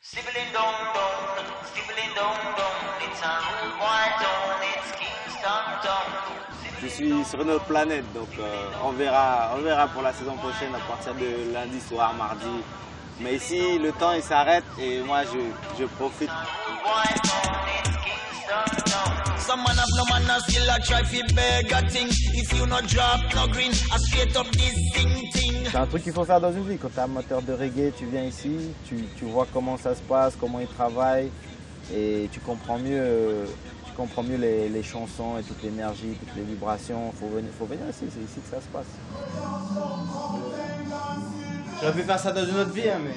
Stibbling dong dong, stibbling dong dong, it's a rude boy town, it's Kingston town. Je suis sur une autre planète, donc on verra pour la saison prochaine à partir de lundi soir, mardi. Mais ici, le temps il s'arrête et moi je profite. Some man have no man still a try fi beg a thing. If you not drop no green, a straight up this thing. C'est un truc qu'il faut faire dans une vie. Quand tu es amateur de reggae, tu viens ici, tu vois comment ça se passe, comment ils travaillent et tu comprends mieux les chansons et toute l'énergie, toutes les vibrations. Faut venir ici, c'est ici que ça se passe. J'aurais pu faire ça dans une autre vie, hein, mais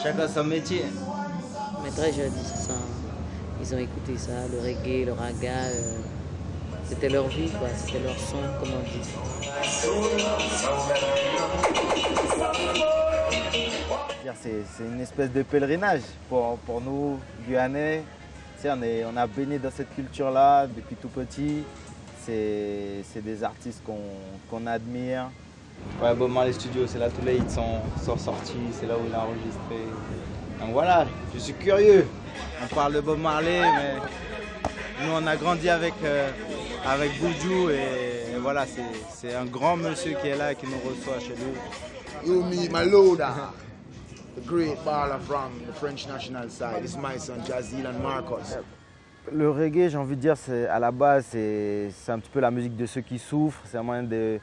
chacun son métier. Mais très jeunes, ils ont écouté ça, le reggae, le raga, c'était leur vie, quoi, c'était leur son, comme on dit. C'est une espèce de pèlerinage pour nous, Guyanais. Tu sais, on a baigné dans cette culture-là depuis tout petit. C'est des artistes qu'on admire. Ouais, Bob Marley Studio, c'est là tous les hits sont sortis, c'est là où il a enregistré. Donc voilà, je suis curieux. On parle de Bob Marley, mais nous on a grandi avec Buju et voilà, c'est un grand monsieur qui est là et qui nous reçoit chez lui. Yumi Maloda, the great baller from the French national side. This is my son Jazeel and Marcus. Le reggae, j'ai envie de dire, à la base, c'est un petit peu la musique de ceux qui souffrent. C'est un moyen de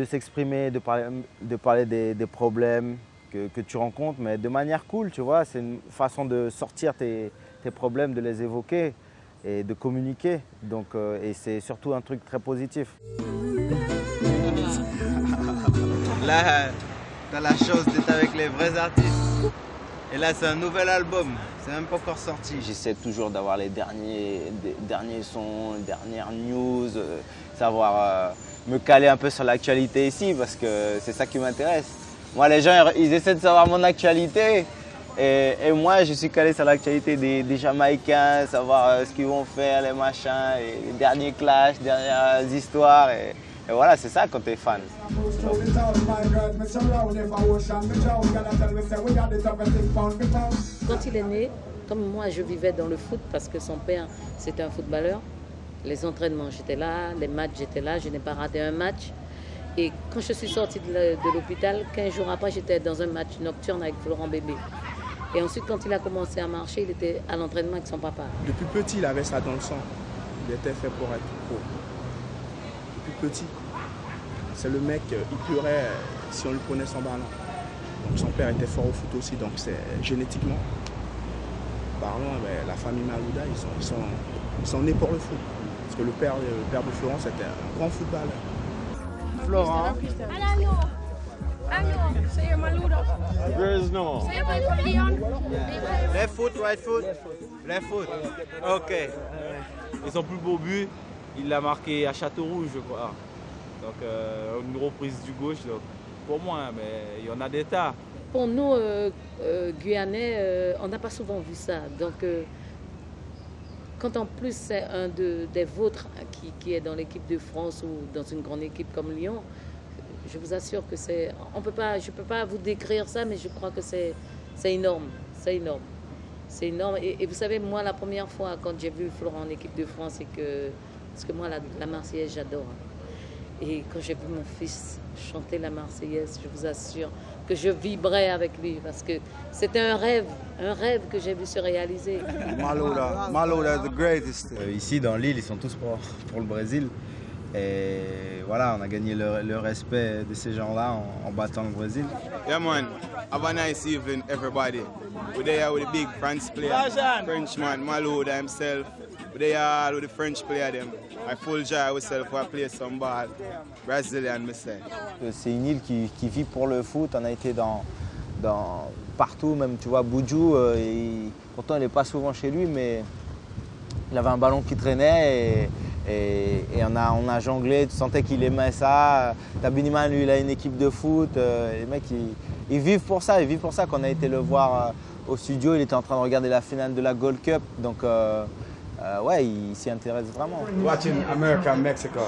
s'exprimer, de parler des problèmes que tu rencontres, mais de manière cool, tu vois. C'est une façon de sortir tes problèmes, de les évoquer et de communiquer. Donc, et c'est surtout un truc très positif. Là, tu as la chance d'être avec les vrais artistes. Et là, c'est un nouvel album. C'est même pas encore sorti. J'essaie toujours d'avoir les derniers sons, les dernières news, savoir me caler un peu sur l'actualité ici parce que c'est ça qui m'intéresse. Moi, les gens, ils essaient de savoir mon actualité et moi, je suis calé sur l'actualité des Jamaïcains, savoir ce qu'ils vont faire, les machins, et les derniers clashs, les dernières histoires. Et voilà, c'est ça quand t'es fan. Quand il est né, comme moi, je vivais dans le foot parce que son père, c'était un footballeur. Les entraînements, j'étais là, les matchs, j'étais là, je n'ai pas raté un match. Et quand je suis sortie de l'hôpital, 15 jours après, j'étais dans un match nocturne avec Florent Bébé. Et ensuite, quand il a commencé à marcher, il était à l'entraînement avec son papa. Depuis petit, il avait ça dans le sang. Il était fait pour être pro. Depuis petit. C'est le mec, il pleurait si on lui prenait son ballon. Donc son père était fort au foot aussi, donc c'est génétiquement parlant, la famille Malouda, ils sont nés pour le foot. Parce que le père de Florent, c'était un grand footballeur. Florent. Say Malouda. Where is no? Say from Leon. Left foot, right foot? Left foot. Ok. Et son plus beau but, il l'a marqué à Châteaurouge, je crois. Donc une reprise du gauche. Donc, pour moi, mais il y en a des tas. Pour nous, Guyanais, on n'a pas souvent vu ça. Donc, quand en plus c'est un des vôtres qui est dans l'équipe de France ou dans une grande équipe comme Lyon, je vous assure que c'est... je ne peux pas vous décrire ça, mais je crois que c'est énorme. C'est énorme. C'est énorme. Et vous savez, moi, la première fois, quand j'ai vu Florent en équipe de France, parce que moi, la Marseillaise, j'adore. Et quand j'ai vu mon fils chanter la Marseillaise, je vous assure que je vibrais avec lui parce que c'était un rêve que j'ai vu se réaliser. Maloda, the greatest. Ici, dans l'île, ils sont tous pour le Brésil. Et voilà, on a gagné le respect de ces gens-là en battant le Brésil. Yeah, man. Have a nice evening, everybody. We're there with the big France player, Frenchman, Maloda himself. We're there with the French player, them. I full joy myself for play some ball. Brazilian, myself. C'est une île qui vit pour le foot. On a été dans partout, même tu vois, Buju, pourtant il n'est pas souvent chez lui, mais il avait un ballon qui traînait et on a jonglé, tu sentais qu'il aimait ça. Tabiniman, lui, il a une équipe de foot. Les mecs, ils vivent pour ça. Ils vivent pour ça. Quand on a été le voir au studio, il était en train de regarder la finale de la Gold Cup. Donc, ouais, il s'y intéresse vraiment. Watching America, Mexico.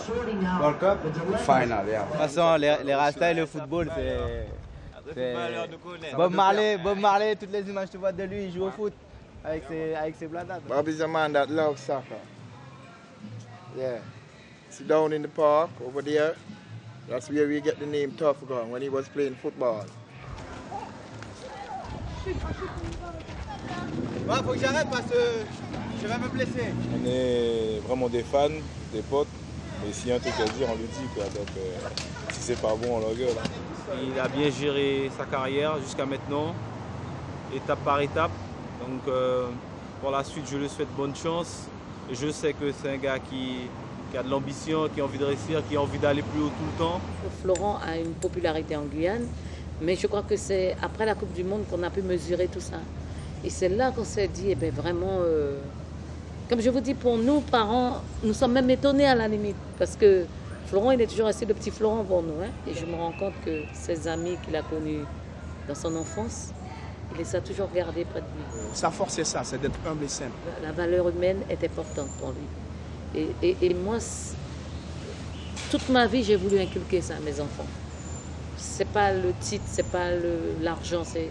Gold Cup? Final, yeah. De toute façon, les Rasta et le football, Bob Marley, toutes les images que tu vois de lui, il joue au foot avec ses bladates. Bob is a man that loves soccer. Yeah. Sit down in the park over there. That's where we get the name Tough Gun when he was playing football. Ouais, faut que j'arrête parce que je vais me blesser. On est vraiment des fans, des potes, mais s'il y a un truc à dire, on le dit quoi. Donc si c'est pas bon, on l'engueule. Il a bien géré sa carrière jusqu'à maintenant, étape par étape. Donc pour la suite, je lui souhaite bonne chance. Et je sais que c'est un gars qui a de l'ambition, qui a envie de réussir, qui a envie d'aller plus haut tout le temps. Florent a une popularité en Guyane, mais je crois que c'est après la Coupe du Monde qu'on a pu mesurer tout ça. Et c'est là qu'on s'est dit, eh bien, vraiment, comme je vous dis, pour nous, parents, nous sommes même étonnés à la limite, parce que Florent, il est toujours resté le petit Florent pour nous. Hein, et je me rends compte que ses amis qu'il a connus dans son enfance, il les a toujours gardés près de lui. Sa force, c'est ça, c'est d'être humble et simple. La valeur humaine est importante pour lui. Et moi, toute ma vie, j'ai voulu inculquer ça à mes enfants. C'est pas le titre, c'est pas l'argent, c'est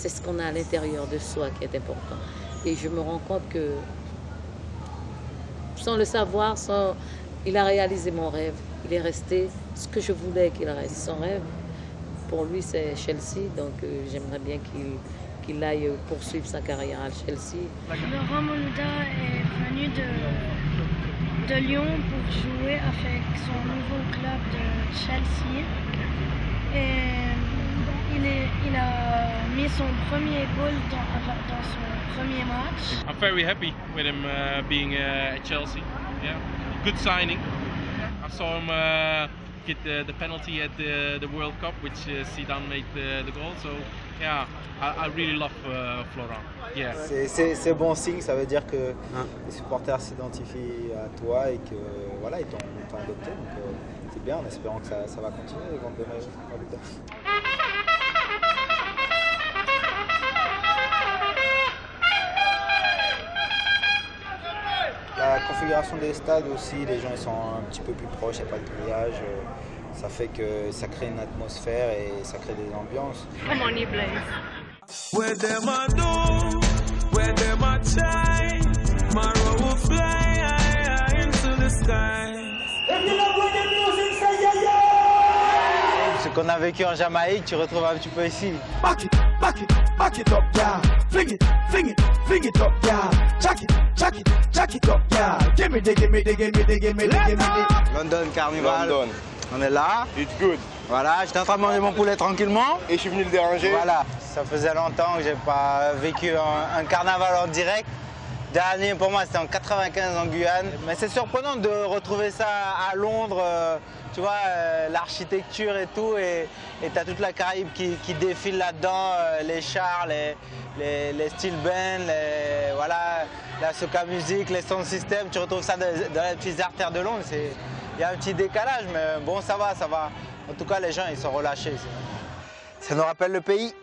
ce qu'on a à l'intérieur de soi qui est important. Et je me rends compte que, sans le savoir, il a réalisé mon rêve. Il est resté ce que je voulais qu'il reste. Son rêve, pour lui, c'est Chelsea. Donc j'aimerais bien qu'il aille poursuivre sa carrière à Chelsea. Laurent Malouda est venu de Lyon pour jouer avec son nouveau club de Chelsea. Et il a mis son premier goal dans son premier match. I'm very happy with him being at Chelsea. Yeah, good signing. I saw him get the penalty at the World Cup, which Zidane made the goal. So yeah, I really love Florent. Yeah. C'est bon signe, ça veut dire que les supporters s'identifient à toi et que voilà, ils t'ont adopté. Donc c'est bien, en espérant que ça va continuer. La configuration des stades aussi, les gens ils sont un petit peu plus proches, il n'y a pas de grillage. Ça fait que ça crée une atmosphère et ça crée des ambiances. Come on, you Blaze. Where them a do, where them a try, tomorrow will fly into the sky. Ce qu'on a vécu en Jamaïque, tu retrouves un petit peu ici. Back it up, yeah. Fling it up, yeah. Jack it up, yeah. Give me the. London Carnival. London. On est là. It's good. Voilà, j'étais en train de manger mon poulet tranquillement. Et je suis venu le déranger. Voilà, ça faisait longtemps que j'ai pas vécu un carnaval en direct. Dernier pour moi c'était en 95 en Guyane. Mais c'est surprenant de retrouver ça à Londres, tu vois, l'architecture et tout. Et t'as toute la Caraïbe qui défile là-dedans, les chars, les steel bands, voilà, la soca music, les sound systems. Tu retrouves ça dans les petites artères de Londres. Il y a un petit décalage, mais bon, ça va. En tout cas, les gens, ils sont relâchés. Ça nous rappelle le pays.